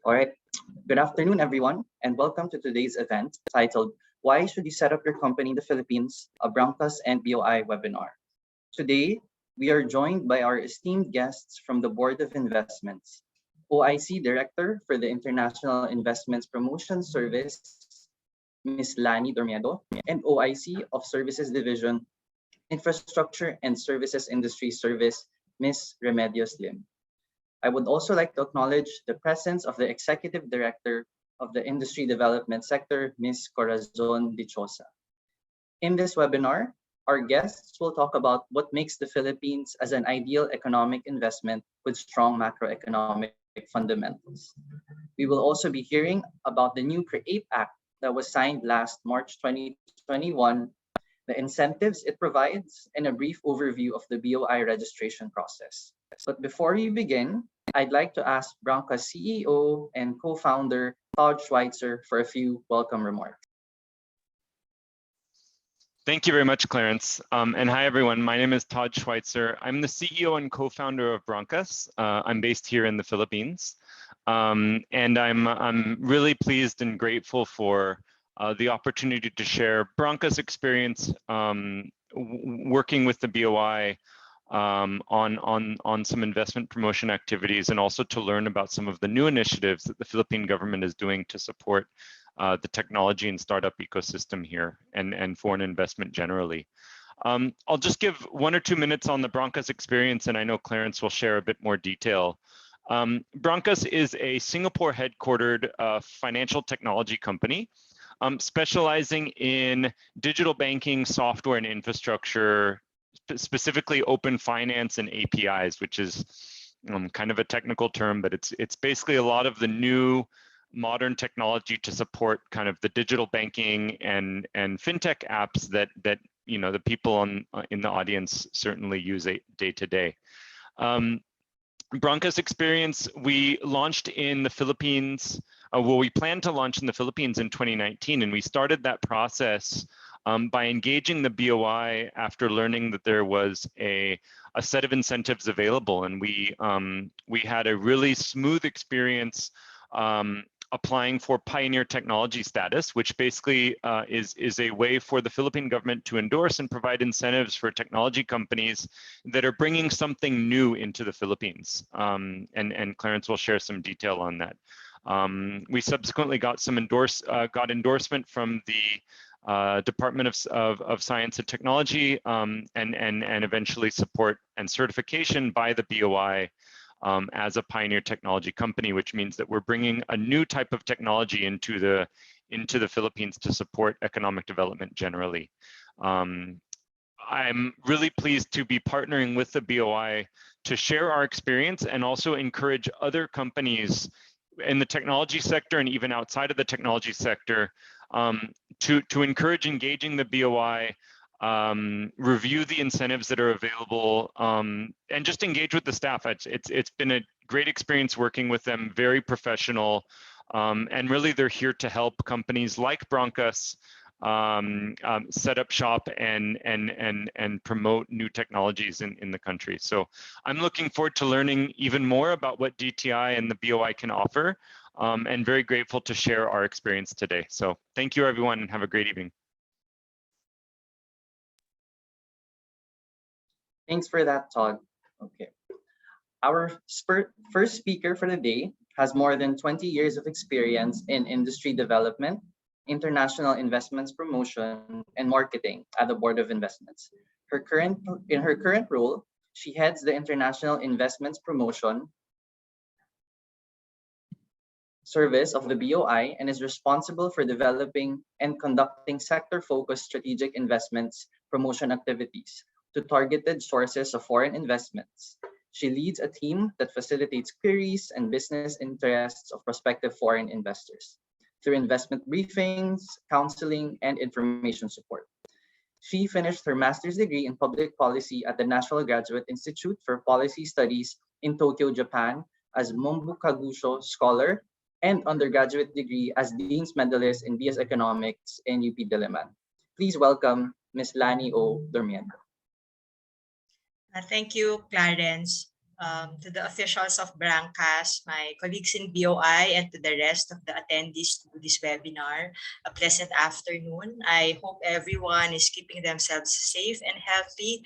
All right. Good afternoon, everyone, and welcome to today's event titled Why Should You Set Up Your Company in the Philippines? A Brankas and BOI webinar. Today, we are joined by our esteemed guests from the Board of Investments, OIC Director for the International Investments Promotion Service, Ms. Lanie Dormiendo, and OIC of Services Division, Infrastructure and Services Industry Service, Ms. Remedios. I would also like to acknowledge the presence of the Executive Director of the Industry Development Sector, Ms. Corazon Dichosa. In this webinar, our guests will talk about what makes the Philippines as an ideal economic investment with strong macroeconomic fundamentals. We will also be hearing about the new CREATE Act that was signed last March 2021, the incentives it provides, and a brief overview of the BOI registration process. But before we begin, I'd like to ask Brankas CEO and co-founder Todd Schweitzer for a few welcome remarks. Thank you very much, Clarence. And hi, everyone. My name is Todd Schweitzer. I'm the CEO and co-founder of Brankas. I'm based here in the Philippines. And I'm really pleased and grateful for the opportunity to share Brankas' experience working with the BOI on some investment promotion activities, and also to learn about some of the new initiatives that the Philippine government is doing to support the technology and startup ecosystem here and foreign investment generally. I'll just give 1 or 2 minutes on the Brankas experience, and I know Clarence will share a bit more detail. Brankas is a Singapore headquartered financial technology company specializing in digital banking, software, and infrastructure, specifically open finance and APIs, which is kind of a technical term, but it's basically a lot of the new modern technology to support kind of the digital banking and fintech apps that the people in the audience certainly use day to day. Brankas experience, we launched in the Philippines. We planned to launch in the Philippines in 2019, and we started that process by engaging the BOI after learning that there was a set of incentives available, and we had a really smooth experience applying for pioneer technology status, which basically is a way for the Philippine government to endorse and provide incentives for technology companies that are bringing something new into the Philippines. And Clarence will share some detail on that. We subsequently got endorsement from the Department of Science and Technology, and eventually support and certification by the BOI as a pioneer technology company, which means that we're bringing a new type of technology into the Philippines to support economic development generally. I'm really pleased to be partnering with the BOI to share our experience and also encourage other companies in the technology sector and even outside of the technology sector to encourage engaging the BOI, review the incentives that are available, and just engage with the staff. It's been a great experience working with them, very professional, and really they're here to help companies like Brankas set up shop and promote new technologies in the country. So I'm looking forward to learning even more about what DTI and the BOI can offer, and very grateful to share our experience today. So thank you, everyone, and have a great evening. Thanks for that, Todd. Okay. Our first speaker for the day has more than 20 years of experience in industry development, international investments promotion, and marketing at the Board of Investments. In her current role, she heads the International Investments Promotion Service of the BOI and is responsible for developing and conducting sector-focused strategic investments promotion activities to targeted sources of foreign investments. She leads a team that facilitates queries and business interests of prospective foreign investors through investment briefings, counseling, and information support. She finished her master's degree in public policy at the National Graduate Institute for Policy Studies in Tokyo, Japan, as Mombu Kagusho Scholar, and undergraduate degree as Dean's Medalist in BS Economics in UP Diliman. Please welcome Ms. Lanie O. Dormiendo. Thank you, Clarence. to the officials of Brankas, my colleagues in BOI, and to the rest of the attendees to this webinar, a pleasant afternoon. I hope everyone is keeping themselves safe and healthy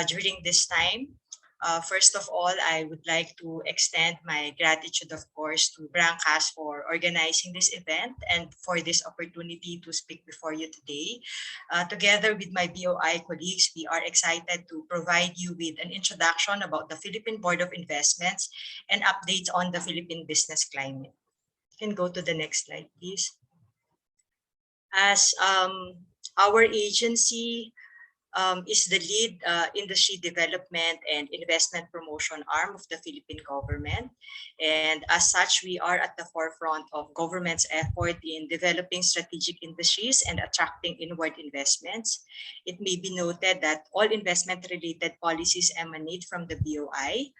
during this time. First of all, I would like to extend my gratitude, of course, to Brankas for organizing this event and for this opportunity to speak before you today. Together with my BOI colleagues, we are excited to provide you with an introduction about the Philippine Board of Investments and updates on the Philippine business climate. You can go to the next slide, please. As our agency is the lead industry development and investment promotion arm of the Philippine government. And as such, we are at the forefront of government's effort in developing strategic industries and attracting inward investments. It may be noted that all investment-related policies emanate from the BOI.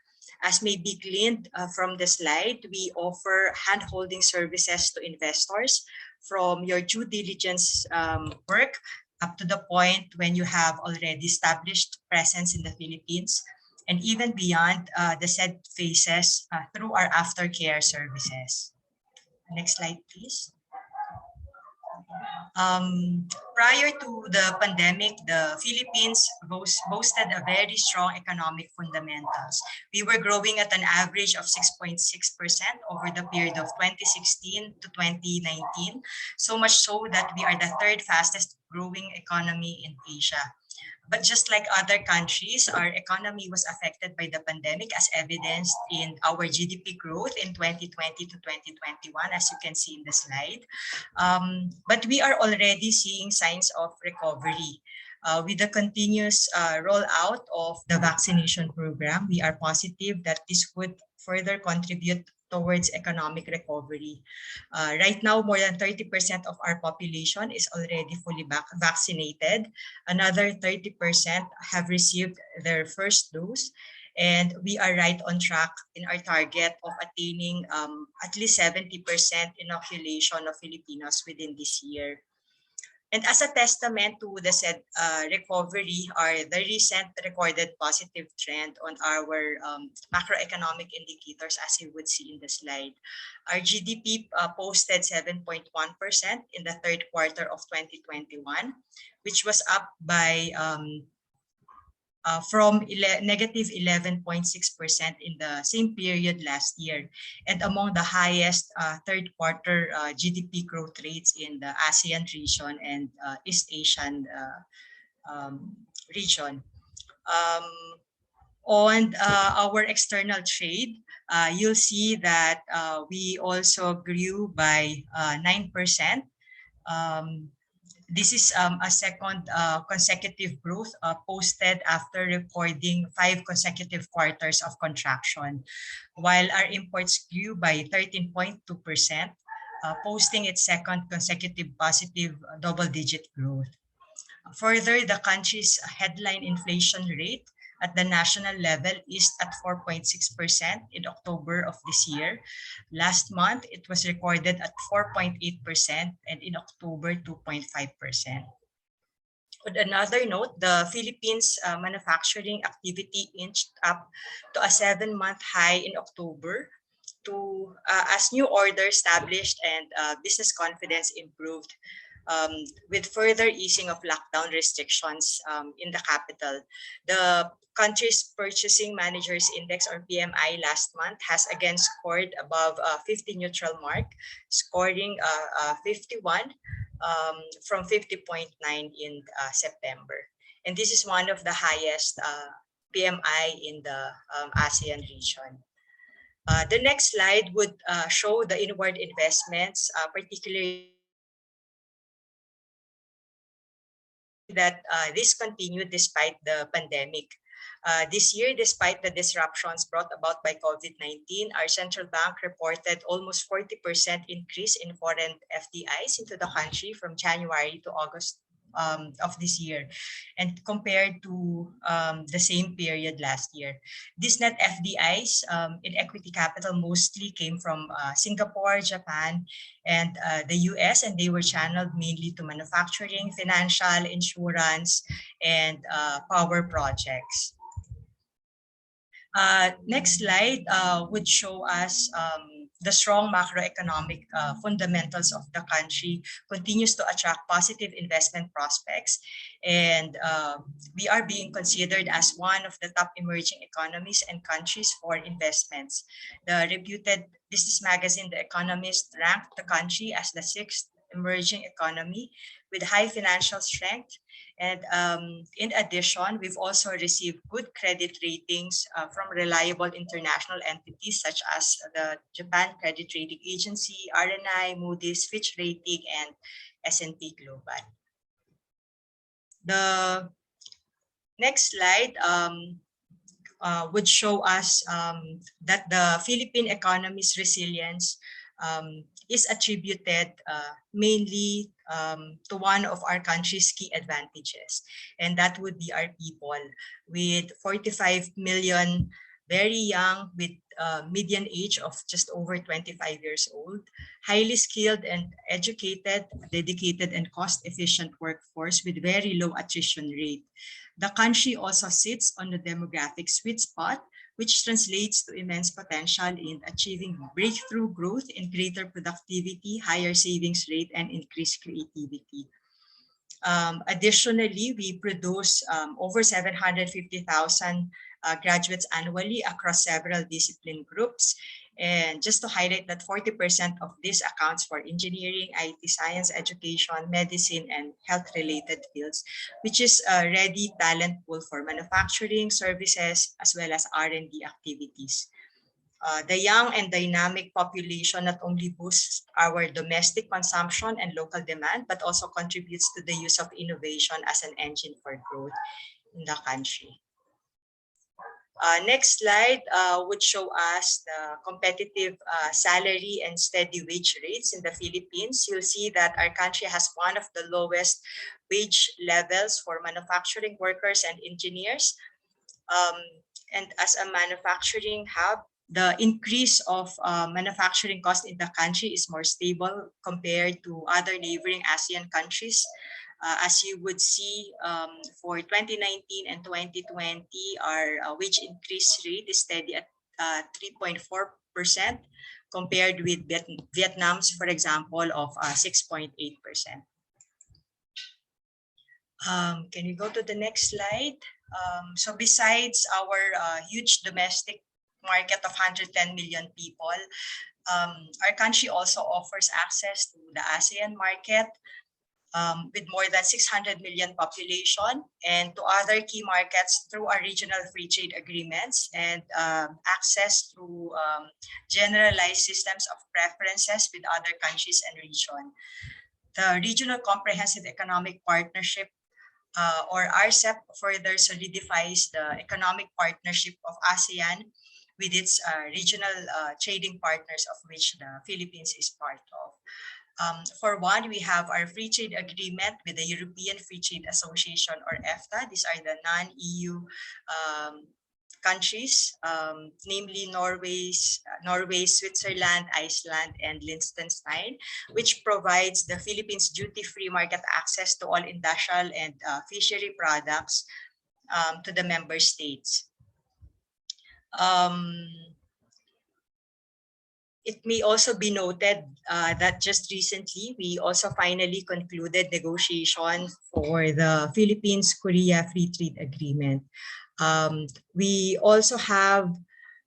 As may be gleaned from the slide, we offer hand-holding services to investors from your due diligence work up to the point when you have already established presence in the Philippines, and even beyond the said phases through our aftercare services. Next slide, please. Prior to the pandemic, the Philippines boasted a very strong economic fundamentals. We were growing at an average of 6.6% over the period of 2016 to 2019, so much so that we are the third fastest growing economy in Asia. But just like other countries, our economy was affected by the pandemic, as evidenced in our GDP growth in 2020 to 2021, as you can see in the slide. But we are already seeing signs of recovery. With the continuous rollout of the vaccination program, we are positive that this would further contribute towards economic recovery. Right now, more than 30% of our population is already fully vaccinated. Another 30% have received their first dose. And we are right on track in our target of attaining at least 70% inoculation of Filipinos within this year. And as a testament to the said recovery are the recent recorded positive trend on our macroeconomic indicators, as you would see in the slide. Our GDP posted 7.1% in the third quarter of 2021, which was up by from negative 11.6% in the same period last year, and among the highest third quarter GDP growth rates in the ASEAN region and East Asian region. On our external trade, you'll see that we also grew by 9%. This is a second consecutive growth posted after recording 5 consecutive quarters of contraction, while our imports grew by 13.2%, posting its second consecutive positive double-digit growth. Further, the country's headline inflation rate at the national level is at 4.6% in October of this year. Last month, it was recorded at 4.8%, and in October, 2.5%. On another note, the Philippines manufacturing activity inched up to a 7-month high in October as new orders established and business confidence improved. With further easing of lockdown restrictions in the capital. The country's Purchasing Managers Index, or PMI, last month has again scored above 50 neutral mark, scoring 51 from 50.9 in September. And this is one of the highest PMI in the ASEAN region. The next slide would show the inward investments, particularly that this continued despite the pandemic. This year, despite the disruptions brought about by COVID-19, our central bank reported almost 40% increase in foreign FDIs into the country from January to August of this year, and compared to the same period last year. These net FDIs in equity capital mostly came from Singapore, Japan, and the US, and they were channeled mainly to manufacturing, financial, insurance, and power projects. Next slide would show us the strong macroeconomic fundamentals of the country continues to attract positive investment prospects. And we are being considered as one of the top emerging economies and countries for investments. The reputed business magazine, The Economist, ranked the country as the 6th emerging economy with high financial strength. And in addition, we've also received good credit ratings from reliable international entities such as the Japan Credit Rating Agency, RNI, Moody's, Fitch Rating, and S&P Global. The next slide would show us that the Philippine economy's resilience is attributed mainly to one of our country's key advantages, and that would be our people, with 45 million very young with median age of just over 25 years old, highly skilled and educated, dedicated and cost-efficient workforce with very low attrition rate. The country also sits on the demographic sweet spot, which translates to immense potential in achieving breakthrough growth in greater productivity, higher savings rate, and increased creativity. Additionally, we produce over 750,000 graduates annually across several discipline groups. And just to highlight that 40% of this accounts for engineering, IT, science, education, medicine, and health-related fields, which is a ready talent pool for manufacturing, services, as well as R&D activities. The young and dynamic population not only boosts our domestic consumption and local demand, but also contributes to the use of innovation as an engine for growth in the country. Next slide would show us the competitive salary and steady wage rates in the Philippines. You'll see that our country has one of the lowest wage levels for manufacturing workers and engineers. And as a manufacturing hub, the increase of manufacturing cost in the country is more stable compared to other neighboring ASEAN countries. As you would see, for 2019 and 2020, our wage increase rate is steady at 3.4% compared with Vietnam's, for example, of 6.8%. Can you go to the next slide? So besides our huge domestic market of 110 million people, our country also offers access to the ASEAN market, with more than 600 million population, and to other key markets through our regional free trade agreements and access through generalized systems of preferences with other countries and region. The Regional Comprehensive Economic Partnership, or RCEP, further solidifies the economic partnership of ASEAN with its regional trading partners, of which the Philippines is part of. For one, we have our free trade agreement with the European Free Trade Association, or EFTA. These are the non-EU countries, namely Norway, Switzerland, Iceland, and Liechtenstein, which provides the Philippines duty-free market access to all industrial and fishery products to the member states. It may also be noted that just recently, we also finally concluded negotiations for the Philippines-Korea Free Trade Agreement. We also have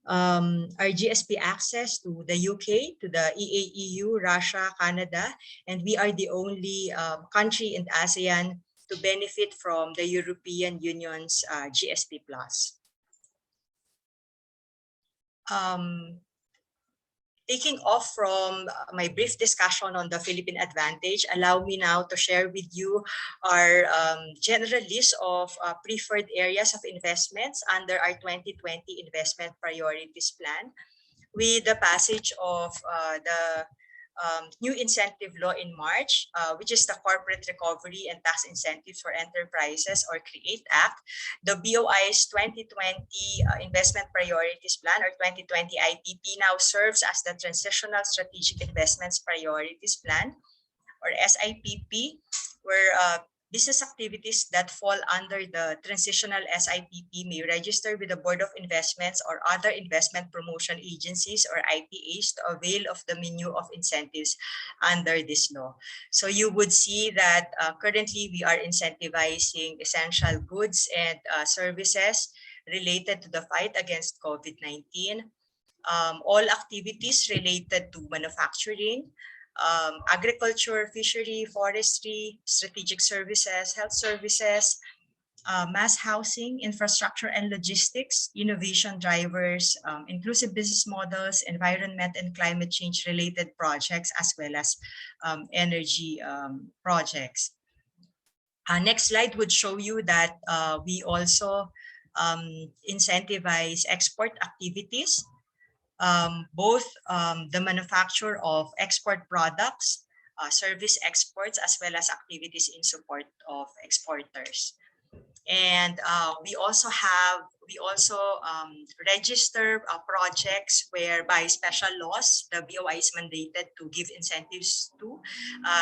our GSP access to the UK, to the EAEU, Russia, Canada, and we are the only country in ASEAN to benefit from the European Union's GSP+. Taking off from my brief discussion on the Philippine advantage, allow me now to share with you our general list of preferred areas of investments under our 2020 Investment Priorities Plan. With the passage of the new incentive law in March, which is the Corporate Recovery and Tax Incentives for Enterprises, or CREATE Act, the BOI's 2020 Investment Priorities Plan, or 2020 ITP, now serves as the Transitional Strategic Investments Priorities Plan, or SIPP, where business activities that fall under the transitional SIPP may register with the Board of Investments or other investment promotion agencies or IPAs to avail of the menu of incentives under this law. So you would see that currently we are incentivizing essential goods and services related to the fight against COVID-19, all activities related to manufacturing, agriculture, fishery, forestry, strategic services, health services, mass housing, infrastructure and logistics, innovation drivers, inclusive business models, environment and climate change related projects, as well as energy projects. Next slide would show you that we also incentivize export activities, both the manufacture of export products, service exports, as well as activities in support of exporters. And we also register projects where by special laws the BOI is mandated to give incentives to,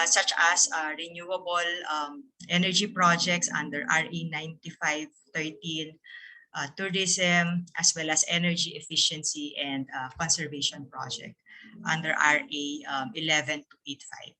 such as renewable energy projects under RA 9513, tourism, as well as energy efficiency and conservation project under RA 11285.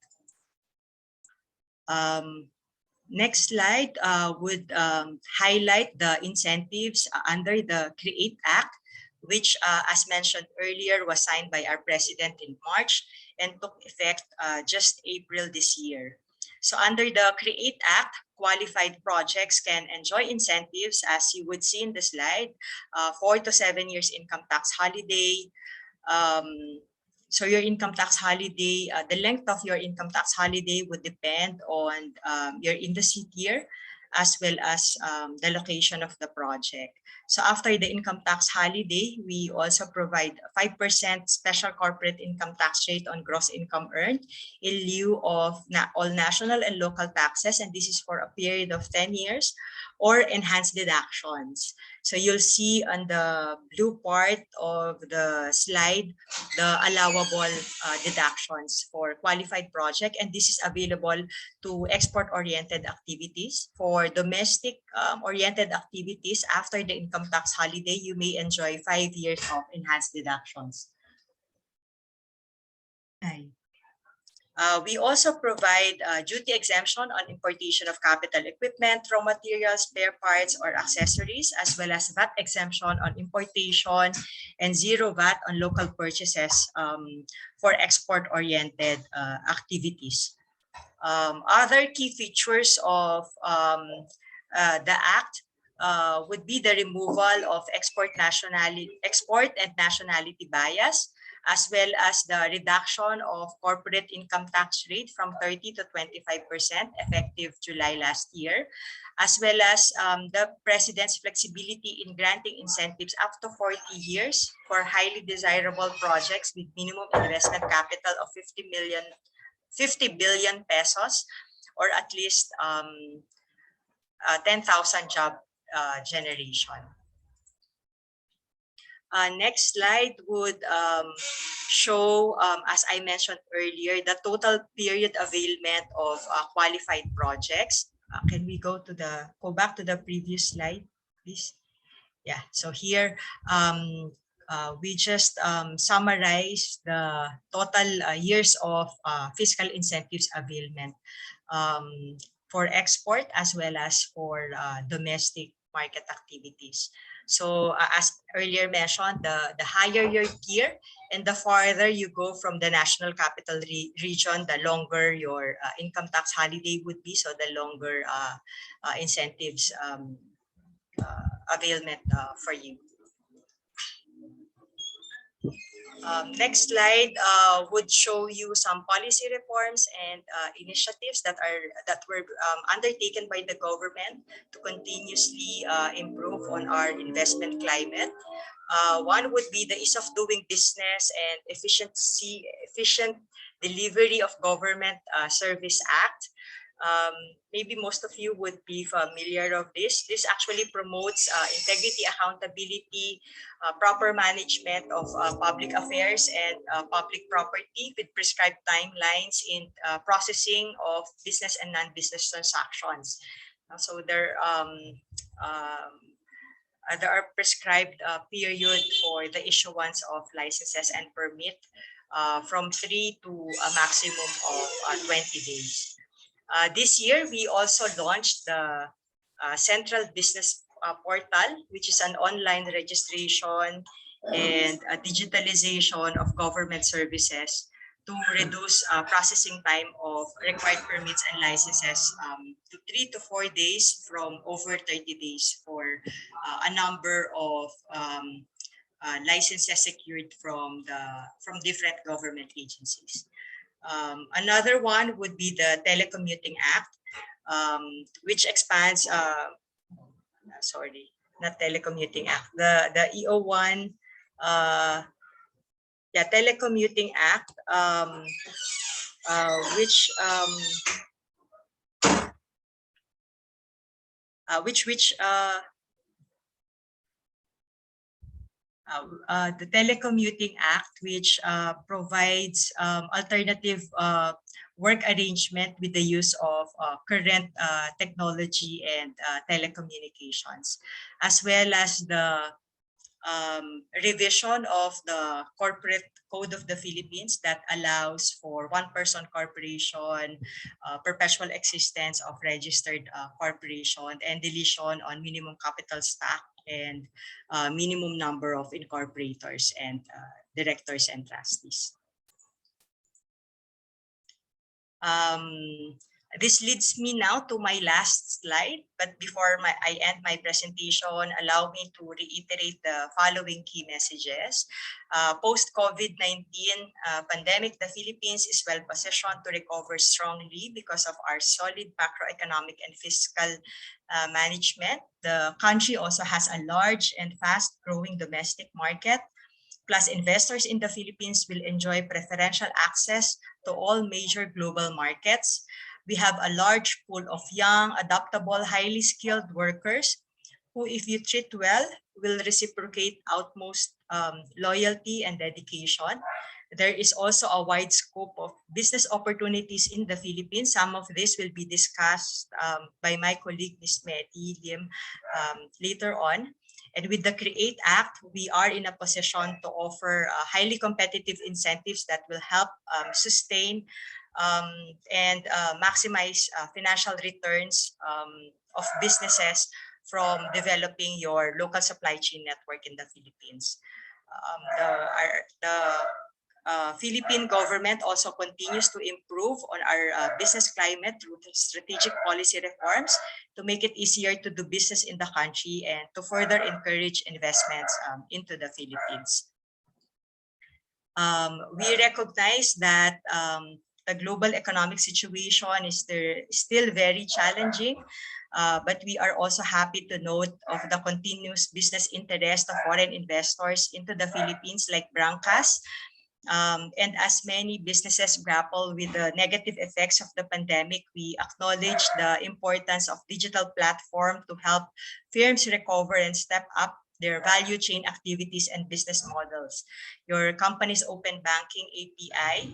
Next slide would highlight the incentives under the CREATE Act, which, as mentioned earlier, was signed by our president in March and took effect just April this year. So under the CREATE Act, qualified projects can enjoy incentives, as you would see in the slide, 4 to 7 years income tax holiday. So your income tax holiday, the length of your income tax holiday would depend on your industry tier, as well as the location of the project. So after the income tax holiday, we also provide 5% special corporate income tax rate on gross income earned in lieu of all national and local taxes, and this is for a period of 10 years, or enhanced deductions. So you'll see on the blue part of the slide the allowable deductions for qualified project, and this is available to export-oriented activities. For domestic-oriented activities, after the income tax holiday, you may enjoy 5 years of enhanced deductions. We also provide duty exemption on importation of capital equipment, raw materials, spare parts, or accessories, as well as VAT exemption on importation and zero VAT on local purchases for export-oriented activities. Other key features of the Act would be the removal of export and nationality bias, as well as the reduction of corporate income tax rate from 30 to 25% effective July last year, as well as the President's flexibility in granting incentives up to 40 years for highly desirable projects with minimum investment capital of 50 billion pesos, or at least 10,000 job generation. Next slide would show, as I mentioned earlier, the total period availment of qualified projects. Can we go back to the previous slide, please? Yeah, so here we just summarize the total years of fiscal incentives availment for export as well as for domestic market activities. So as earlier mentioned, the higher your tier and the farther you go from the national capital region, the longer your income tax holiday would be, so the longer incentives availment for you. Next slide would show you some policy reforms and initiatives that were undertaken by the government to continuously improve on our investment climate. One would be the ease of doing business and efficient delivery of government service act. Maybe most of you would be familiar of this. This actually promotes integrity, accountability, proper management of public affairs and public property with prescribed timelines in processing of business and non-business transactions. So there are prescribed period for the issuance of licenses and permit from 3 to a maximum of 20 days. This year, we also launched the Central Business Portal, which is an online registration and a digitalization of government services to reduce processing time of required permits and licenses to 3 to 4 days from over 30 days for a number of licenses secured from different government agencies. Another one would be the Telecommuting Act, which expands, sorry, not Telecommuting Act, the EO1, Telecommuting Act, which the Telecommuting Act, which provides alternative work arrangement with the use of current technology and telecommunications, as well as the revision of the Corporate Code of the Philippines that allows for one-person corporation, perpetual existence of registered corporation, and deletion on minimum capital stock and minimum number of incorporators and directors and trustees. This leads me now to my last slide, but before I end my presentation, allow me to reiterate the following key messages. Post-COVID-19 pandemic, the Philippines is well positioned to recover strongly because of our solid macroeconomic and fiscal management. The country also has a large and fast-growing domestic market. Plus, investors in the Philippines will enjoy preferential access to all major global markets. We have a large pool of young, adaptable, highly skilled workers who, if you treat well, will reciprocate utmost loyalty and dedication. There is also a wide scope of business opportunities in the Philippines. Some of this will be discussed by my colleague, Ms. Medy later on. And with the CREATE Act, we are in a position to offer highly competitive incentives that will help sustain and maximize financial returns of businesses from developing your local supply chain network in the Philippines. The Philippine government also continues to improve on our business climate through strategic policy reforms to make it easier to do business in the country and to further encourage investments into the Philippines. We recognize that the global economic situation is still very challenging, but we are also happy to note of the continuous business interest of foreign investors into the Philippines like Brankas. And as many businesses grapple with the negative effects of the pandemic, we acknowledge the importance of digital platform to help firms recover and step up their value chain activities and business models. Your company's open banking API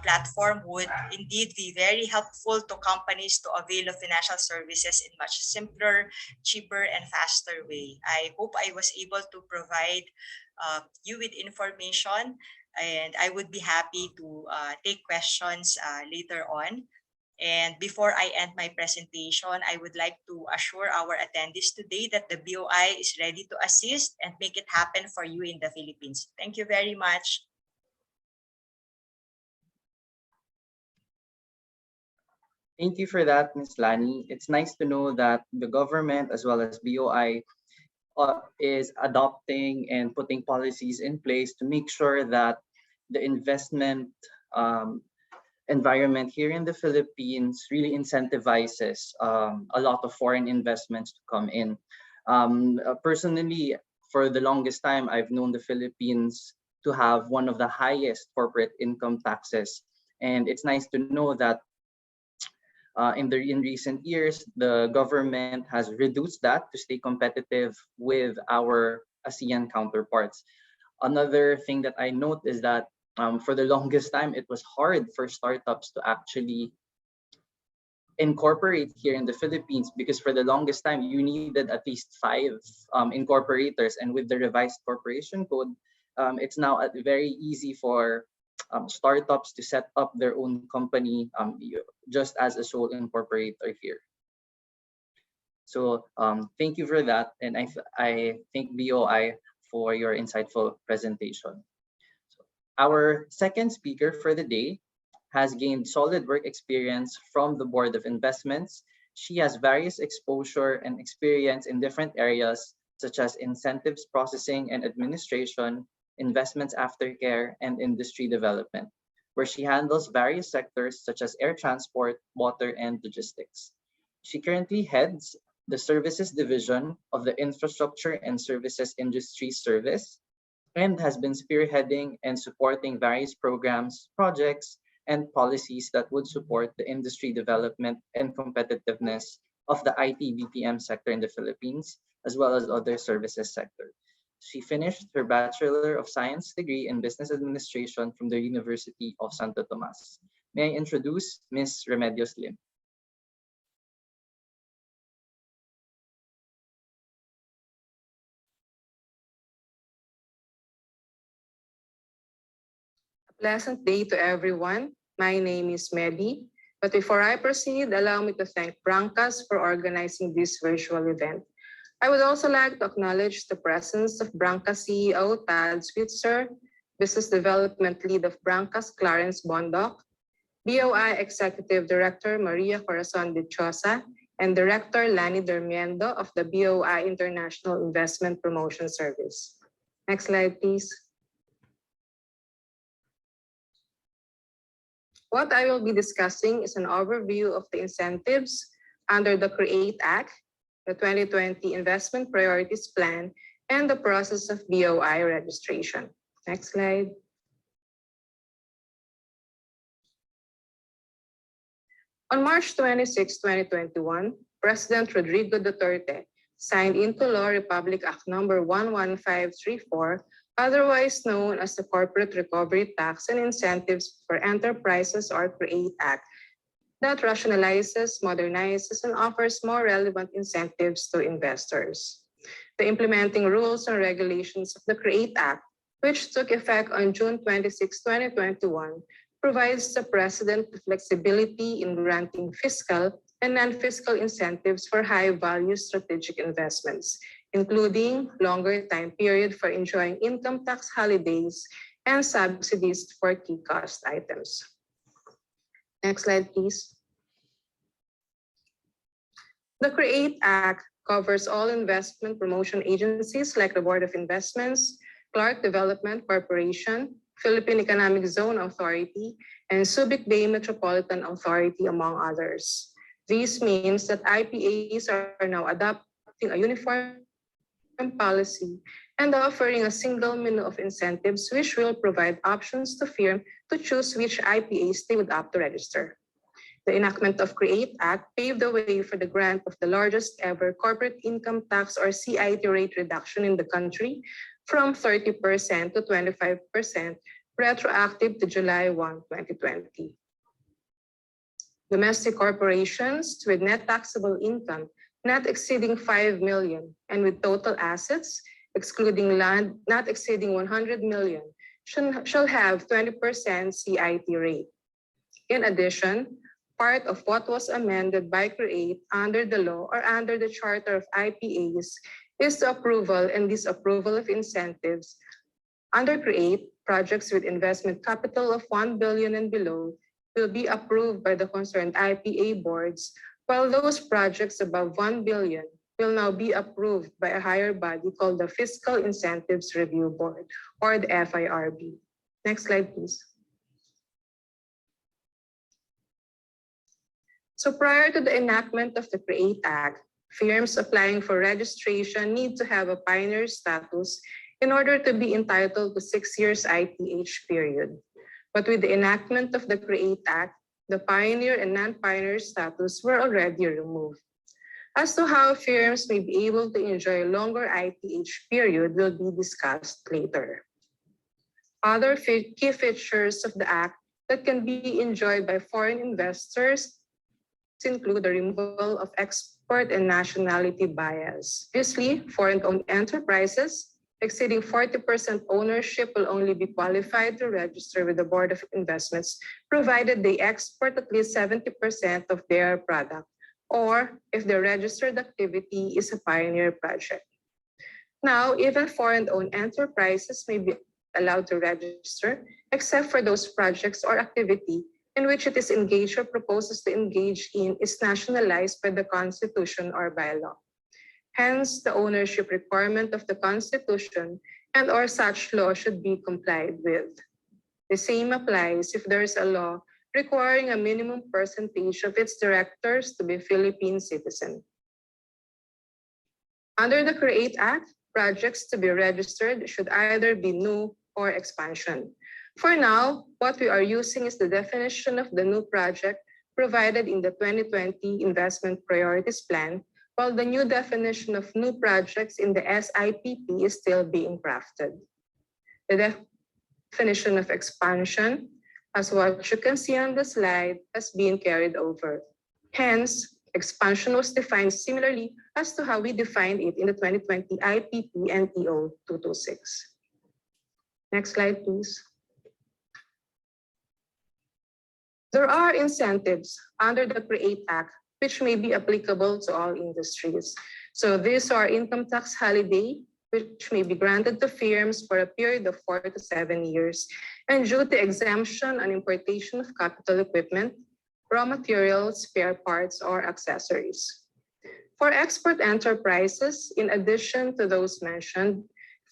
platform would indeed be very helpful to companies to avail of financial services in much simpler, cheaper, and faster way. I hope I was able to provide you with information, and I would be happy to take questions later on. And before I end my presentation, I would like to assure our attendees today that the BOI is ready to assist and make it happen for you in the Philippines. Thank you very much. Thank you for that, Ms. Lanie. It's nice to know that the government as well as BOI is adopting and putting policies in place to make sure that the investment environment here in the Philippines really incentivizes a lot of foreign investments to come in. Personally, for the longest time, I've known the Philippines to have one of the highest corporate income taxes. And it's nice to know that In recent years, the government has reduced that to stay competitive with our ASEAN counterparts. Another thing that I note is that for the longest time, it was hard for startups to actually incorporate here in the Philippines, because for the longest time you needed at least 5 incorporators, and with the revised corporation code, it's now very easy for startups to set up their own company just as a sole incorporator here. So thank you for that, and I thank BOI for your insightful presentation. So, our second speaker for the day has gained solid work experience from the Board of Investments. She has various exposure and experience in different areas such as incentives processing and administration, investments aftercare, and industry development, where she handles various sectors such as air transport, water, and logistics. She currently heads the Services Division of the Infrastructure and Services Industry Service, and has been spearheading and supporting various programs, projects, and policies that would support the industry development and competitiveness of the IT BPM sector in the Philippines, as well as other services sector. She finished her Bachelor of Science degree in Business Administration from the University of Santo Tomas. May I introduce Ms. Remedios Lim. Pleasant day to everyone. My name is Medy, but before I proceed, allow me to thank Brankas for organizing this virtual event. I would also like to acknowledge the presence of Brankas CEO Todd Schweitzer, Business Development Lead of Brankas Clarence Bondoc, BOI Executive Director Maria Corazon de Chosa, and Director Lanie Dormiendo of the BOI International Investment Promotion Service. Next slide, please. What I will be discussing is an overview of the incentives under the CREATE Act, the 2020 Investment Priorities Plan, and the process of BOI registration. Next slide. On March 26, 2021, President Rodrigo Duterte signed into law Republic Act number 11534, otherwise known as the Corporate Recovery Tax and Incentives for Enterprises, or CREATE Act, that rationalizes, modernizes, and offers more relevant incentives to investors. The implementing rules and regulations of the CREATE Act, which took effect on June 26, 2021, provides the President the flexibility in granting fiscal and non-fiscal incentives for high-value strategic investments, including longer time period for enjoying income tax holidays and subsidies for key cost items. Next slide, please. The CREATE Act covers all investment promotion agencies like the Board of Investments, Clark Development Corporation, Philippine Economic Zone Authority, and Subic Bay Metropolitan Authority, among others. This means that IPAs are now adopting a uniform policy and offering a single menu of incentives, which will provide options to firms to choose which IPAs they would opt to register. The enactment of CREATE Act paved the way for the grant of the largest ever corporate income tax, or CIT, rate reduction in the country from 30% to 25%, retroactive to July 1, 2020. Domestic corporations with net taxable income not exceeding 5 million and with total assets, excluding land, not exceeding 100 million, shall have 20% CIT rate. In addition, part of what was amended by CREATE under the law or under the Charter of IPAs is the approval and disapproval of incentives. Under CREATE, projects with investment capital of 1 billion and below will be approved by the concerned IPA boards, while those projects above 1 billion will now be approved by a higher body called the Fiscal Incentives Review Board, or the FIRB. Next slide, please. So prior to the enactment of the CREATE Act, firms applying for registration need to have a pioneer status in order to be entitled to 6 years ITH period. But with the enactment of the CREATE Act, the pioneer and non-pioneer status were already removed. As to how firms may be able to enjoy a longer ITH period will be discussed later. Other key features of the Act that can be enjoyed by foreign investors include the removal of export and nationality bias. Obviously, foreign-owned enterprises exceeding 40% ownership will only be qualified to register with the Board of Investments, provided they export at least 70% of their product, or if the registered activity is a pioneer project. Now, even foreign-owned enterprises may be allowed to register, except for those projects or activity in which it is engaged or proposes to engage in is nationalized by the Constitution or by law. Hence, the ownership requirement of the Constitution and or such law should be complied with. The same applies if there is a law requiring a minimum percentage of its directors to be Philippine citizen. Under the CREATE Act, projects to be registered should either be new or expansion. For now, what we are using is the definition of the new project provided in the 2020 Investment Priorities Plan, while the new definition of new projects in the SIPP is still being crafted. The definition of expansion, as what you can see on the slide, has been carried over. Hence, expansion was defined similarly as to how we defined it in the 2020 IPP and TO 226. Next slide, please. There are incentives under the CREATE Act which may be applicable to all industries. So these are income tax holiday, which may be granted to firms for a period of 4 to 7 years, and duty exemption on importation of capital equipment, raw materials, spare parts, or accessories. For export enterprises, in addition to those mentioned,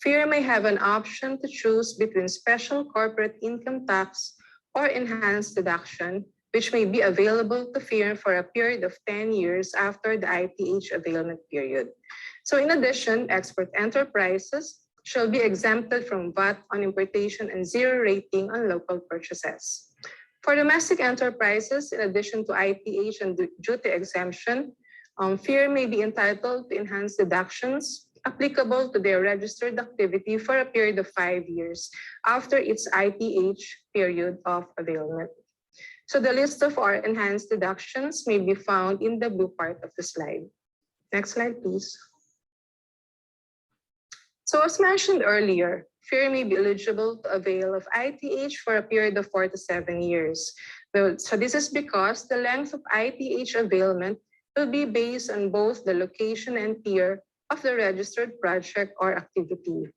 firm may have an option to choose between special corporate income tax or enhanced deduction, which may be available to firm for a period of 10 years after the ITH availment period. So in addition, export enterprises shall be exempted from VAT on importation and zero rating on local purchases. For domestic enterprises, in addition to ITH and duty exemption, firm may be entitled to enhanced deductions applicable to their registered activity for a period of 5 years after its ITH period of availment. So the list of our enhanced deductions may be found in the blue part of the slide. Next slide, please. So as mentioned earlier, firm may be eligible to avail of ITH for a period of 4 to 7 years. So this is because the length of ITH availment will be based on both the location and tier of the registered project or activity.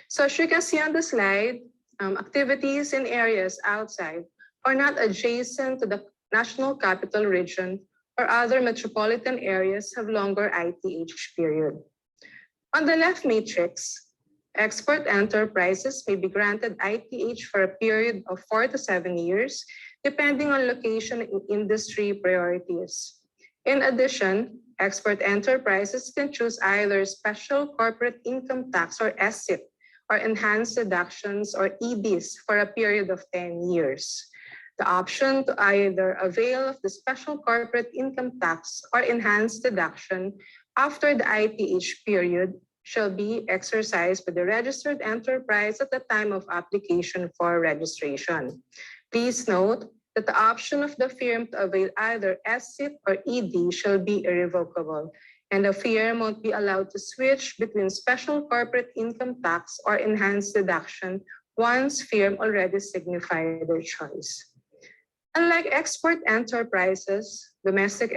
So as you can see on the slide, activities in areas outside or not adjacent to the National Capital Region or other metropolitan areas have longer ITH period. On the left matrix, export enterprises may be granted ITH for a period of 4 to 7 years, depending on location and industry priorities. In addition, export enterprises can choose either special corporate income tax or SIT or enhanced deductions or EDs for a period of 10 years. The option to either avail of the special corporate income tax or enhanced deduction after the ITH period shall be exercised by the registered enterprise at the time of application for registration. Please note that the option of the firm to avail either SIT or ED shall be irrevocable, and the firm won't be allowed to switch between special corporate income tax or enhanced deduction once firm already signified their choice. Unlike export enterprises, domestic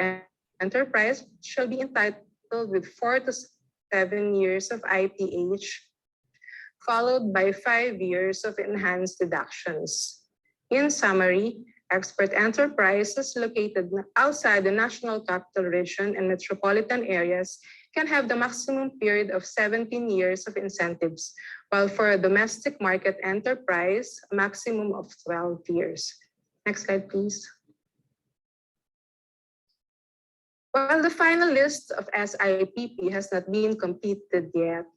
enterprise shall be entitled with 4 to 7 years of ITH, followed by 5 years of enhanced deductions. In summary, export enterprises located outside the National Capital Region and metropolitan areas can have the maximum period of 17 years of incentives, while for a domestic market enterprise, a maximum of 12 years. Next slide, please. While the final list of SIPP has not been completed yet,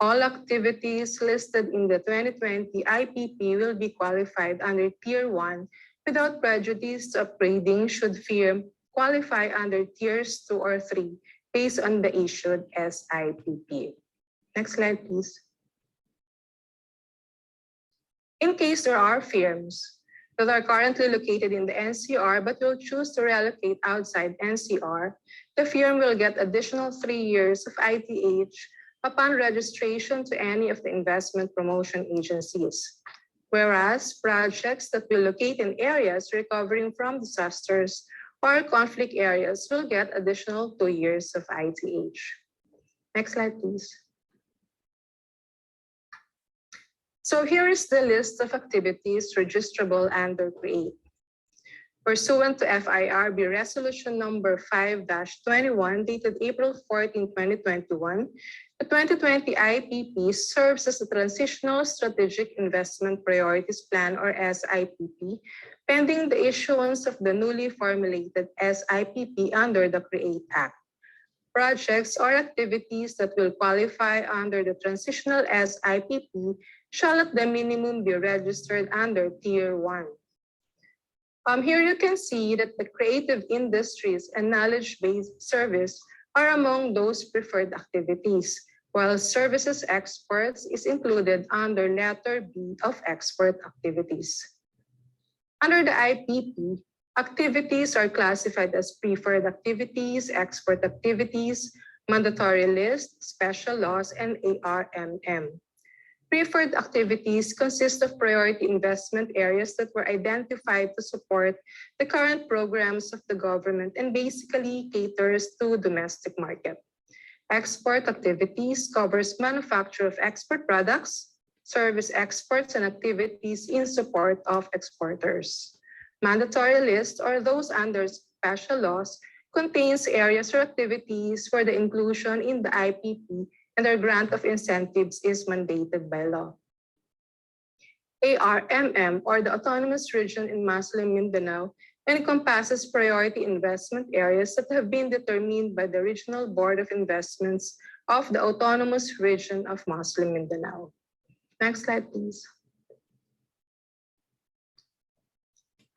all activities listed in the 2020 IPP will be qualified under Tier 1 without prejudice to upgrading should firm qualify under tiers 2 or 3 based on the issued SIPP. Next slide, please. In case there are firms that are currently located in the NCR but will choose to relocate outside NCR, the firm will get additional 3 years of ITH upon registration to any of the investment promotion agencies. Whereas projects that will locate in areas recovering from disasters or conflict areas will get additional 2 years of ITH. Next slide, please. So here is the list of activities registrable under CREATE. Pursuant to FIRB Resolution Number 5-21 dated April 14, 2021, the 2020 IIPS serves as a Transitional Strategic Investment Priorities Plan or SIPP, pending the issuance of the newly formulated SIPP under the CREATE Act. Projects or activities that will qualify under the transitional SIPP shall at the minimum be registered under Tier 1. Here you can see that the creative industries and knowledge-based service are among those preferred activities, while services exports is included under letter B of export activities. Under the IPP, activities are classified as preferred activities, export activities, mandatory list, special laws, and ARMM. Preferred activities consist of priority investment areas that were identified to support the current programs of the government and basically caters to domestic market. Export activities covers manufacture of export products, service exports, and activities in support of exporters. Mandatory list, or those under special laws, contains areas or activities where the inclusion in the IPP and their grant of incentives is mandated by law. ARMM, or the Autonomous Region in Muslim Mindanao, encompasses priority investment areas that have been determined by the Regional Board of Investments of the Autonomous Region of Muslim Mindanao. Next slide, please.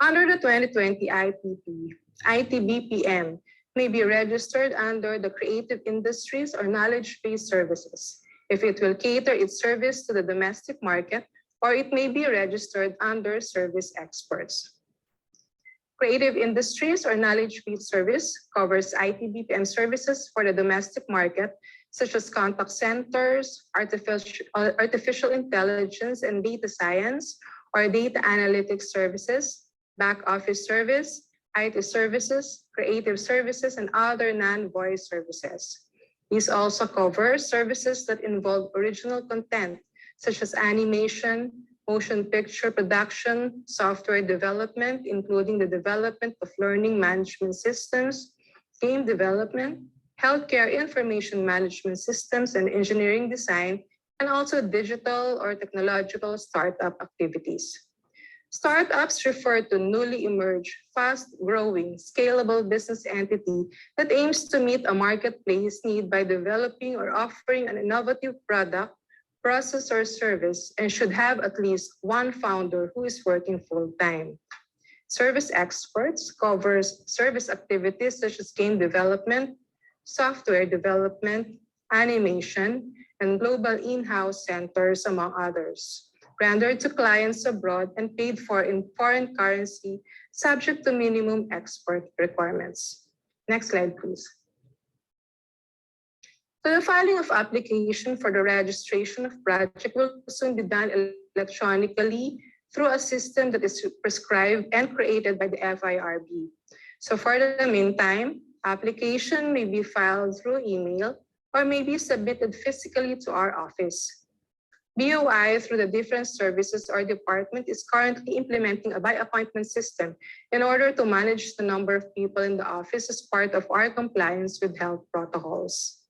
Under the 2020 IPP, ITBPM may be registered under the creative industries or knowledge-based services if it will cater its service to the domestic market, or it may be registered under service exports. Creative industries or knowledge-based service covers ITBPM services for the domestic market, such as contact centers, artificial intelligence and data science, or data analytics services, back office service, IT services, creative services, and other non-voice services. These also cover services that involve original content, such as animation, motion picture production, software development, including the development of learning management systems, game development, healthcare information management systems, and engineering design, and also digital or technological startup activities. Startups refer to newly emerged, fast-growing, scalable business entity that aims to meet a marketplace need by developing or offering an innovative product, process, or service, and should have at least one founder who is working full-time. Service experts covers service activities such as game development, software development, animation, and global in-house centers, among others, rendered to clients abroad and paid for in foreign currency, subject to minimum export requirements. Next slide, please. So the filing of application for the registration of project will soon be done electronically through a system that is prescribed and created by the FIRB. So for the meantime, application may be filed through email or may be submitted physically to our office. BOI, through the different services or department, is currently implementing a by-appointment system in order to manage the number of people in the office as part of our compliance with health protocols.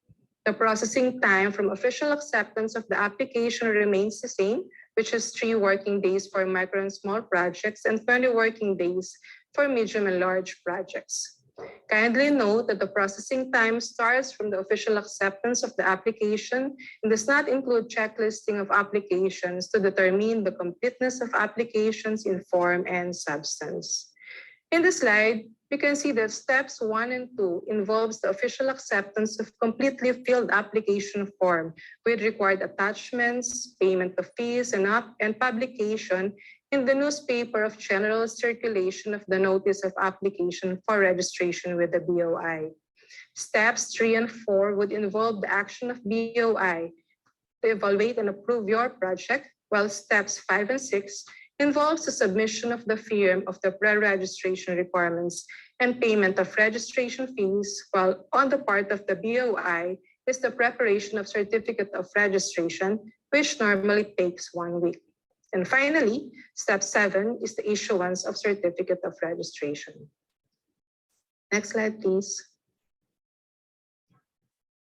The processing time from official acceptance of the application remains the same, which is 3 working days for micro and small projects and 20 working days for medium and large projects. Kindly note that the processing time starts from the official acceptance of the application and does not include checklisting of applications to determine the completeness of applications in form and substance. In the slide, you can see that steps 1 and 2 involves the official acceptance of completely filled application form with required attachments, payment of fees, and publication in the newspaper of general circulation of the notice of application for registration with the BOI. Steps 3 and 4 would involve the action of BOI to evaluate and approve your project, while steps 5 and 6 involves the submission of the firm of the pre-registration requirements and payment of registration fees, while on the part of the BOI is the preparation of certificate of registration, which normally takes 1 week. And finally, step 7 is the issuance of certificate of registration. Next slide, please.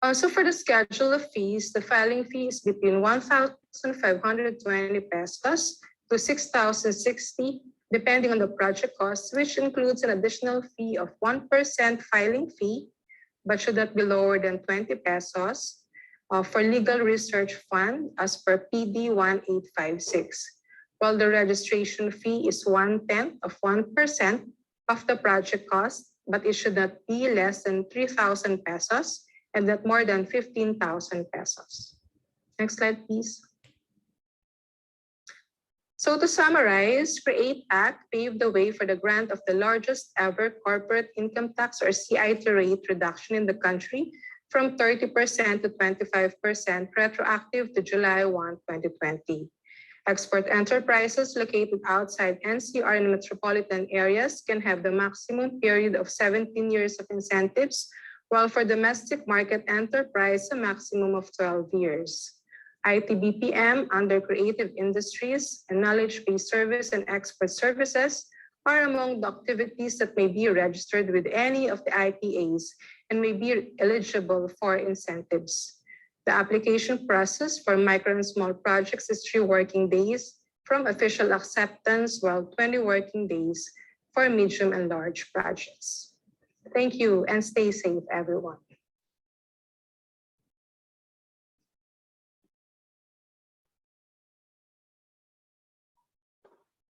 Also, for the schedule of fees, the filing fee is between 1,520 pesos to 6,060, depending on the project cost, which includes an additional fee of 1% filing fee, but should not be lower than 20 pesos for legal research fund as per PD 1856, while the registration fee is 1/10 of 1% of the project cost, but it should not be less than 3,000 pesos and not more than 15,000 pesos. Next slide, please. So to summarize, CREATE Act paved the way for the grant of the largest ever corporate income tax or CIT rate reduction in the country from 30% to 25% retroactive to July 1, 2020. Export enterprises located outside NCR and metropolitan areas can have the maximum period of 17 years of incentives, while for domestic market enterprise, a maximum of 12 years. IT/BPM under creative industries and knowledge-based service and expert services are among the activities that may be registered with any of the IPAs and may be eligible for incentives. The application process for micro and small projects is 3 working days from official acceptance, while 20 working days for medium and large projects. Thank you and stay safe, everyone.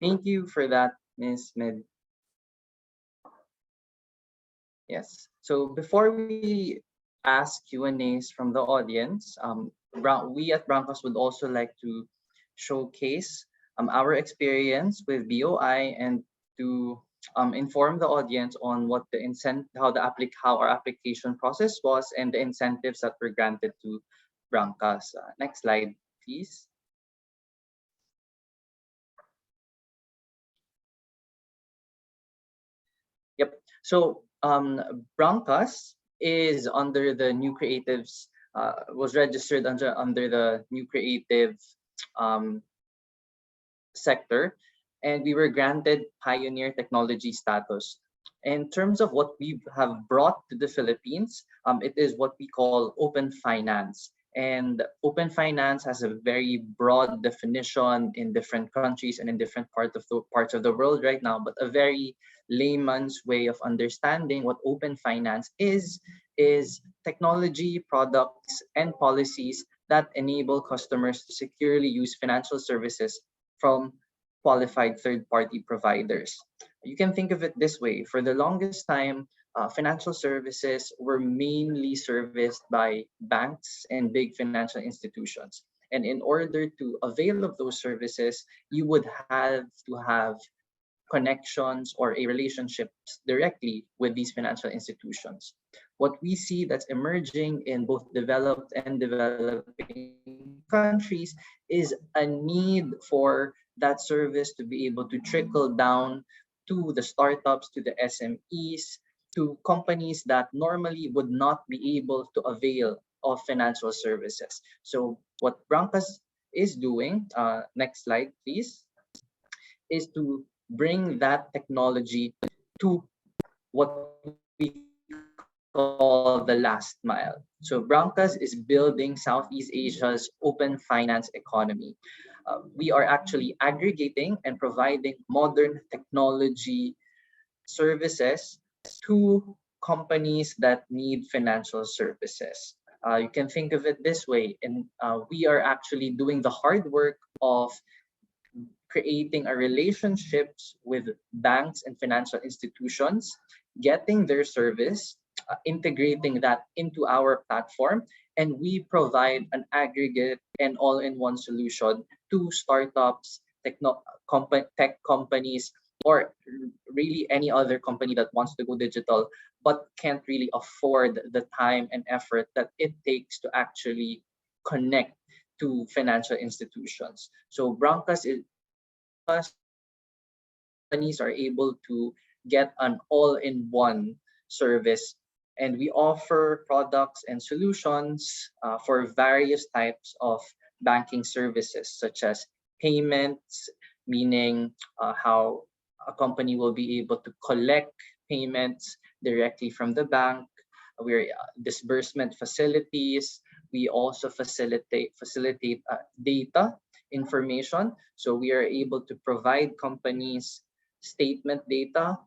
Thank you for that, Ms. Medy. Yes. So before we ask Q&As from the audience, we at Brankas would also like to showcase our experience with BOI and to inform the audience on what the how our application process was and the incentives that were granted to Brankas. Next slide, please. Yep. So Brankas is under the new creatives, was registered under the new creative sector, and we were granted pioneer technology status. In terms of what we have brought to the Philippines, it is what we call open finance. And open finance has a very broad definition in different countries and in different parts of the world right now, but a very layman's way of understanding what open finance is technology, products, and policies that enable customers to securely use financial services from qualified third-party providers. You can think of it this way. For the longest time, financial services were mainly serviced by banks and big financial institutions. And in order to avail of those services, you would have to have connections or a relationship directly with these financial institutions. What we see that's emerging in both developed and developing countries is a need for that service to be able to trickle down to the startups, to the SMEs, to companies that normally would not be able to avail of financial services. So what Brankas is doing, next slide please, is to bring that technology to what we call the last mile. So Brankas is building Southeast Asia's open finance economy. We are actually aggregating and providing modern technology services to companies that need financial services. You can think of it this way, and we are actually doing the hard work of creating a relationships with banks and financial institutions, getting their service, integrating that into our platform, and we provide an aggregate and all-in-one solution to startups, tech companies, or really any other company that wants to go digital but can't really afford the time and effort that it takes to actually connect to financial institutions. So Brankas is companies are able to get an all-in-one service, and we offer products and solutions for various types of banking services, such as payments, meaning how a company will be able to collect payments directly from the bank. We're disbursement facilities. We also facilitate data information. So we are able to provide companies statement data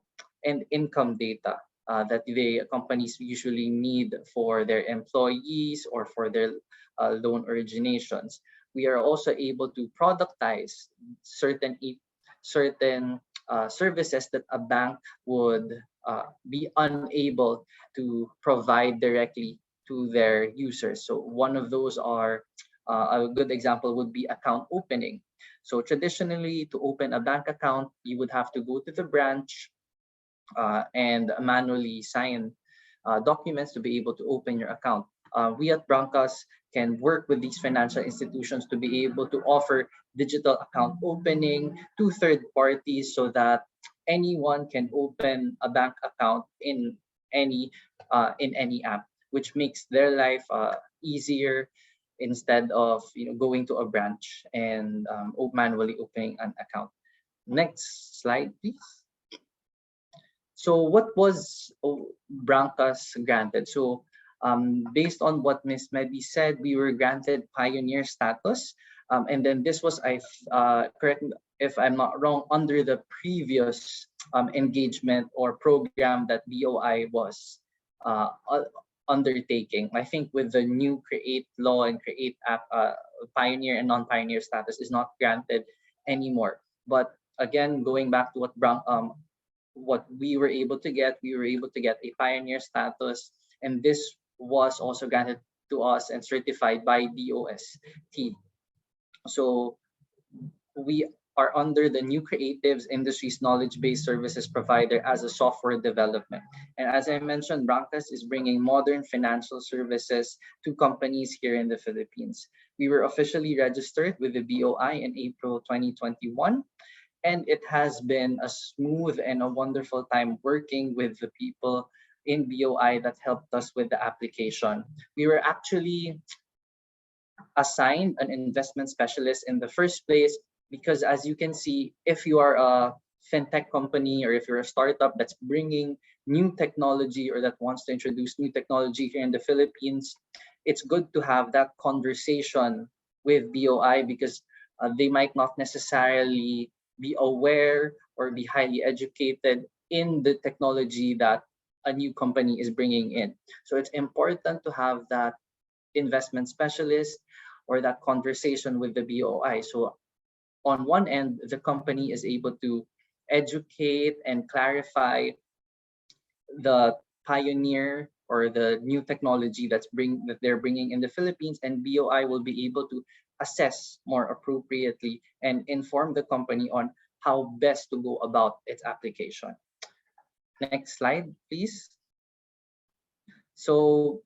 and income data that the companies usually need for their employees or for their loan originations. We are also able to productize certain services that a bank would be unable to provide directly to their users. So one of those are a good example would be account opening. So traditionally, to open a bank account, you would have to go to the branch and manually sign documents to be able to open your account. We at Brankas can work with these financial institutions to be able to offer digital account opening to third parties so that anyone can open a bank account in any app, which makes their life easier instead of going to a branch and manually opening an account. Next slide, please. So what was Brankas granted? So based on what Ms. Medy said, we were granted pioneer status. And then this was, correct me if I'm not wrong, under the previous engagement or program that BOI was undertaking. I think with the new CREATE law and CREATE Act, pioneer and non-pioneer status is not granted anymore. But again, going back to what we were able to get, a pioneer status, and this was also granted to us and certified by DOST. So we are under the new Creatives Industries Knowledge-Based Services Provider as a software development. And as I mentioned, Brankas is bringing modern financial services to companies here in the Philippines. We were officially registered with the BOI in April 2021, and it has been a smooth and a wonderful time working with the people in BOI that helped us with the application. We were actually assigned an investment specialist in the first place because, as you can see, if you are a fintech company or if you're a startup that's bringing new technology or that wants to introduce new technology here in the Philippines, it's good to have that conversation with BOI because they might not necessarily be aware or be highly educated in the technology that a new company is bringing in. So it's important to have that investment specialist or that conversation with the BOI. So on one end, the company is able to educate and clarify the pioneer or the new technology that they're bringing in the Philippines, and BOI will be able to assess more appropriately and inform the company on how best to go about its application. Next slide, please. So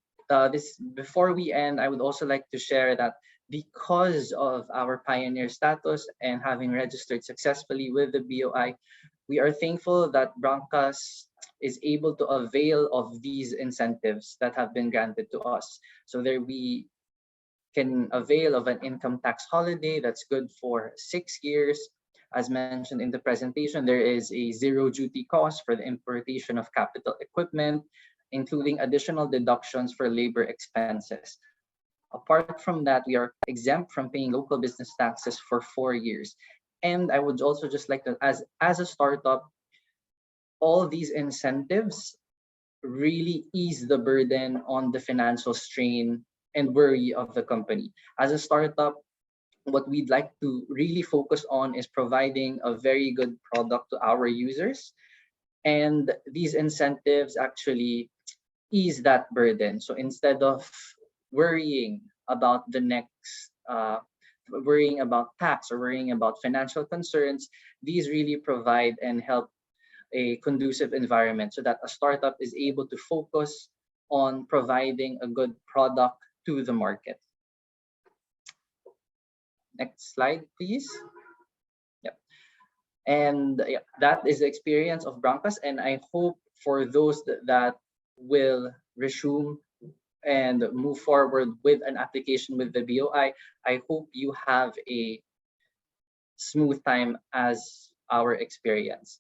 before we end, I would also like to share that because of our pioneer status and having registered successfully with the BOI, we are thankful that Brankas is able to avail of these incentives that have been granted to us. So there we can avail of an income tax holiday that's good for 6 years. As mentioned in the presentation, there is a zero duty cost for the importation of capital equipment, including additional deductions for labor expenses. Apart from that, we are exempt from paying local business taxes for 4 years. And I would also just like to, as a startup, all these incentives really ease the burden on the financial strain and worry of the company. As a startup, what we'd like to really focus on is providing a very good product to our users. And these incentives actually ease that burden. So instead of worrying about the next, worrying about tax or worrying about financial concerns, these really provide and help a conducive environment so that a startup is able to focus on providing a good product to the market. Next slide, please. Yep. And yeah, that is the experience of Brankas, and I hope for those that will resume and move forward with an application with the BOI, I hope you have a smooth time as our experience.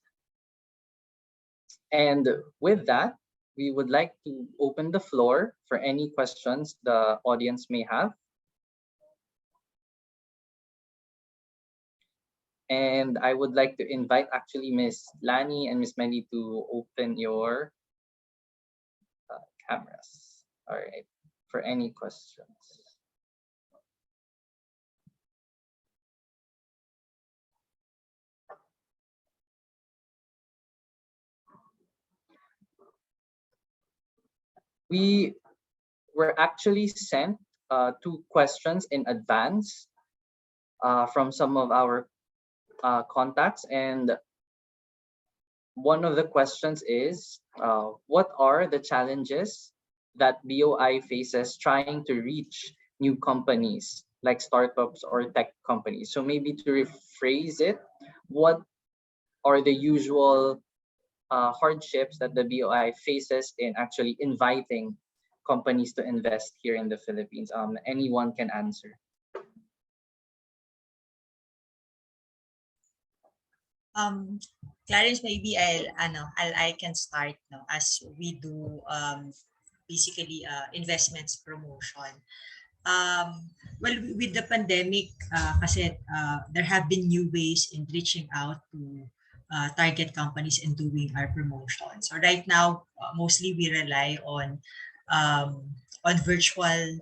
And with that, we would like to open the floor for any questions the audience may have. And I would like to invite actually Miss Lanie and Miss Medy to open your cameras. All right, for any questions. We were actually sent 2 questions in advance from some of our contacts, and one of the questions is, what are the challenges that BOI faces trying to reach new companies like startups or tech companies? So maybe to rephrase it, what are the usual hardships that the BOI faces in actually inviting companies to invest here in the Philippines? Anyone can answer. Clarence, maybe I can start now, as we do basically investments promotion. Well, with the pandemic, kasi there have been new ways in reaching out to target companies and doing our promotion. So right now, mostly we rely on virtual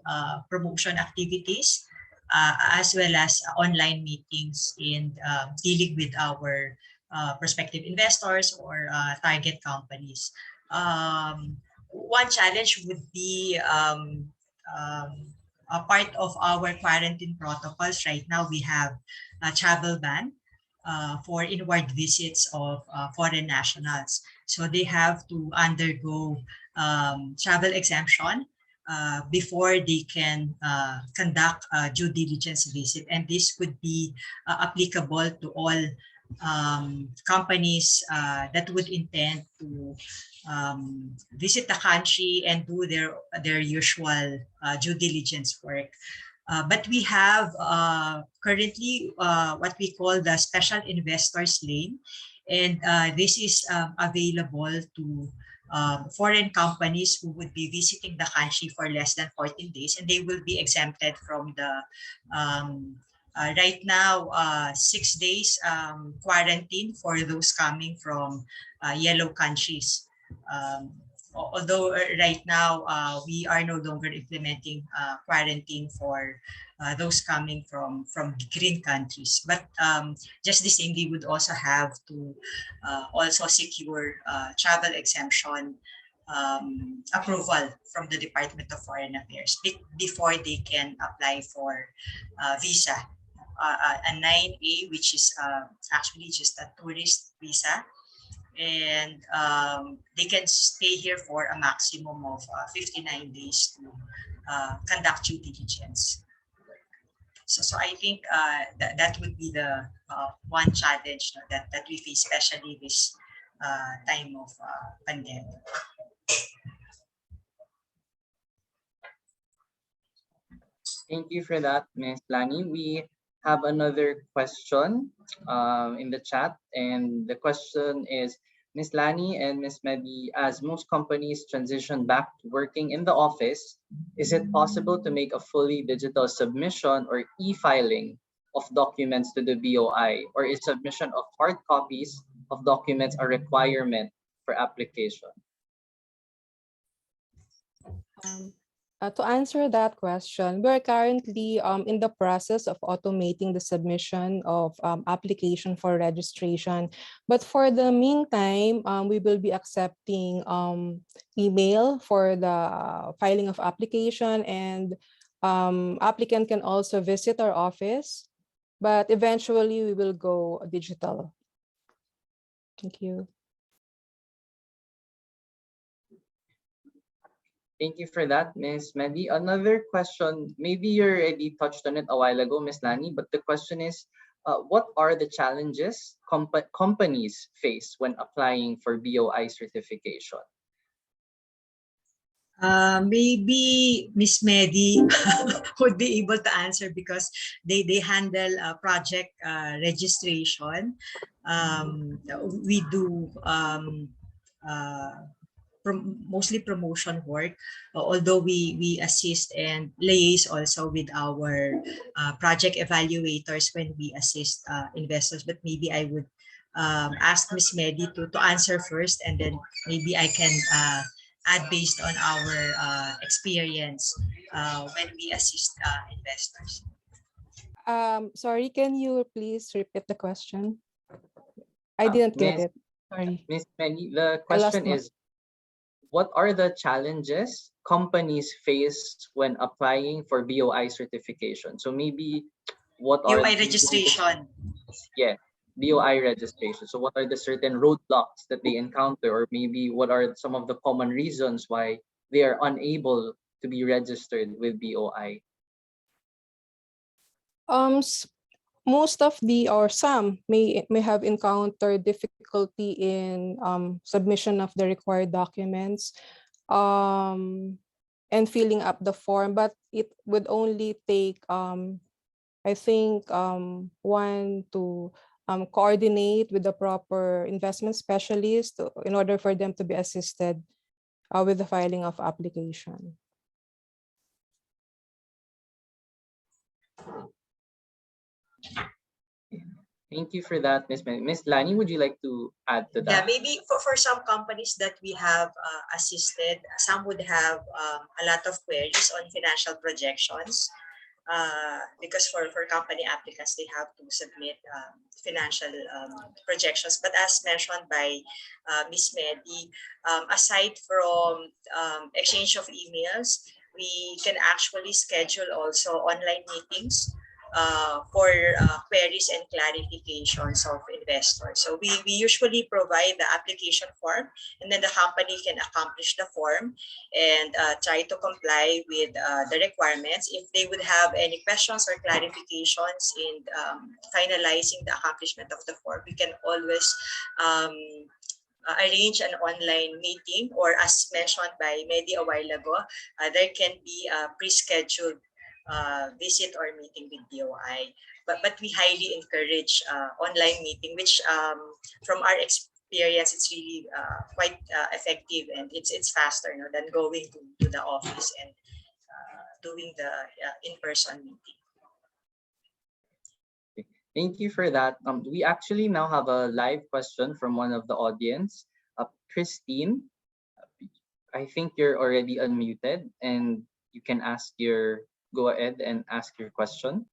promotion activities, as well as online meetings in dealing with our prospective investors or target companies. One challenge would be a part of our quarantine protocols. Right now, we have a travel ban for inward visits of foreign nationals. So they have to undergo travel exemption before they can conduct a due diligence visit. And this could be applicable to all companies that would intend to visit the country and do their usual due diligence work. But we have currently what we call the special investors lane, and this is available to foreign companies who would be visiting the country for less than 14 days, and they will be exempted from the right now 6 days quarantine for those coming from yellow countries. Although right now we are no longer implementing quarantine for those coming from green countries, but just the same, they would also have to also secure travel exemption approval from the Department of Foreign Affairs before they can apply for visa, a 9A, which is actually just a tourist visa. And they can stay here for a maximum of 59 days to conduct due diligence. So I think that would be the one challenge that we face, especially this time of pandemic. Thank you for that, Ms. Lanie. We have another question in the chat, and the question is, Ms. Lanie and Ms. Medy, as most companies transition back to working in the office, is it possible to make a fully digital submission or e-filing of documents to the BOI, or is submission of hard copies of documents a requirement for application? To answer that question, we're currently in the process of automating the submission of application for registration. But for the meantime, we will be accepting email for the filing of application, and applicant can also visit our office, but eventually we will go digital. Thank you. Thank you for that, Ms. Medy. Another question, maybe you already touched on it a while ago, Ms. Lanie, but the question is, what are the challenges companies face when applying for BOI certification? Maybe Miss Medy would be able to answer because they handle project registration. We do mostly promotion work, although we assist and liaise also with our project evaluators when we assist investors. But maybe I would ask Miss Medy to answer first, and then maybe I can add based on our experience when we assist investors. Sorry, can you please repeat the question? I didn't get it. Sorry. Ms. Medy, the I lost question is, what are the challenges companies face when applying for BOI certification? So maybe what are BOI registration. Yeah, BOI registration. So what are the certain roadblocks that they encounter, or maybe what are some of the common reasons why they are unable to be registered with BOI? Most of the, or some may have encountered difficulty in submission of the required documents and filling up the form, but it would only take I think one to coordinate with the proper investment specialist in order for them to be assisted with the filing of application. Thank you for that, Ms. Medy. Ms. Lanie, would you like to add to that? Yeah, maybe for some companies that we have assisted, some would have a lot of queries on financial projections because for company applicants, they have to submit financial projections. But as mentioned by Ms. Medy, aside from exchange of emails, we can actually schedule also online meetings for queries and clarifications of investors. So we usually provide the application form, and then the company can accomplish the form and try to comply with the requirements. If they would have any questions or clarifications in finalizing the accomplishment of the form, we can always arrange an online meeting, or as mentioned by Medy a while ago, there can be a pre-scheduled visit or meeting with BOI. But we highly encourage online meeting, which from our experience, it's really quite effective, and it's faster than going to the office and doing the in-person meeting. Thank you for that. We actually now have a live question from one of the audience. Christine, I think you're already unmuted, and you can go ahead and ask your question.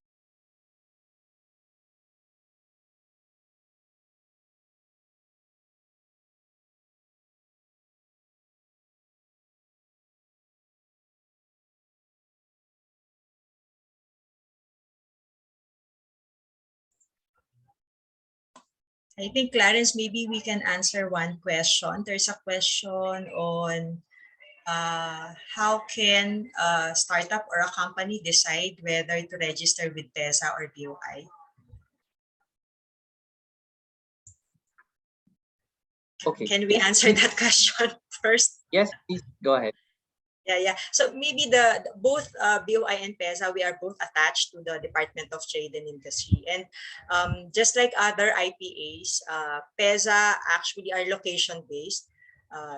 I think, Clarence, maybe we can answer one question. There's a question on how can a startup or a company decide whether to register with Tessa or BOI? Okay. Can we answer that question first? Yes, please go ahead. Yeah. So maybe both BOI and PEZA, we are both attached to the Department of Trade and Industry. And just like other IPAs, PEZA actually are location-based.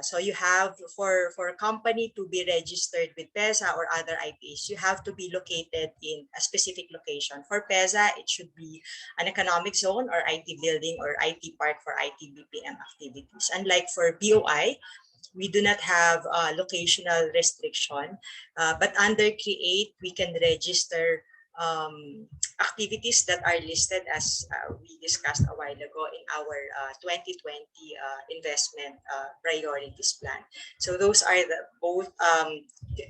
So you have, for a company to be registered with PEZA or other IPAs, you have to be located in a specific location. For PEZA, it should be an economic zone or IT building or IT park for IT BPM activities. Unlike for BOI, we do not have locational restriction, but under Create, we can register activities that are listed as we discussed a while ago in our 2020 investment priorities plan. So those are the both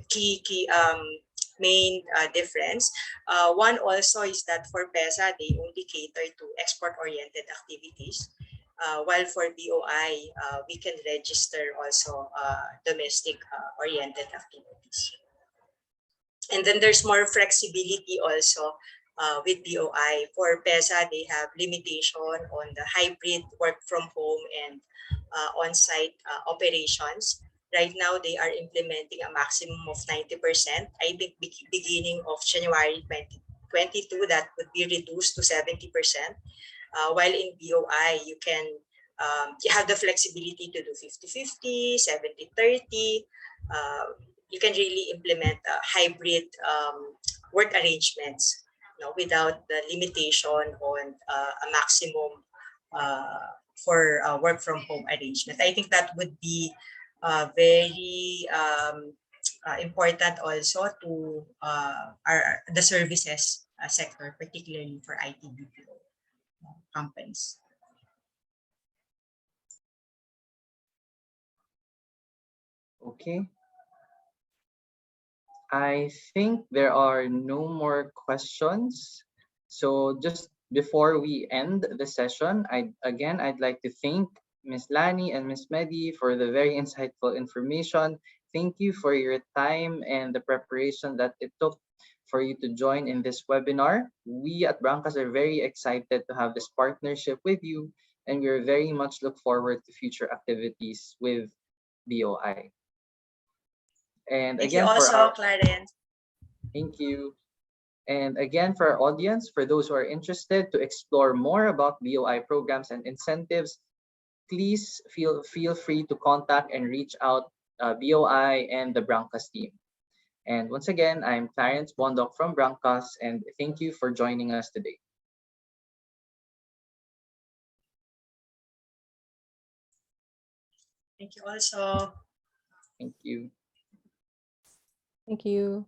key main difference. One also is that for PESA, they only cater to export-oriented activities. While for BOI, we can register also domestic oriented activities. And then there's more flexibility also with BOI. For PESA, they have limitation on the hybrid work from home and on-site operations. Right now, they are implementing a maximum of 90%. I think beginning of January 2022, that would be reduced to 70%. While in BOI, you have the flexibility to do 50-50, 70-30. You can really implement hybrid work arrangements, without the limitation on a maximum for work from home arrangement. I think that would be very important also to the services sector, particularly for IT BPO companies. Okay. I think there are no more questions. So just before we end the session, I'd like to thank Ms. Lanie and Ms. Medy for the very insightful information. Thank you for your time and the preparation that it took for you to join in this webinar. We at Brankas are very excited to have this partnership with you, and we very much look forward to future activities with BOI. And Thank again, you also, Clarence. Thank you. And again, for our audience, for those who are interested to explore more about BOI programs and incentives, please feel free to contact and reach out BOI and the Brankas team. And once again, I'm Clarence Bondoc from Brankas, and thank you for joining us today. Thank you also. Thank you. Thank you.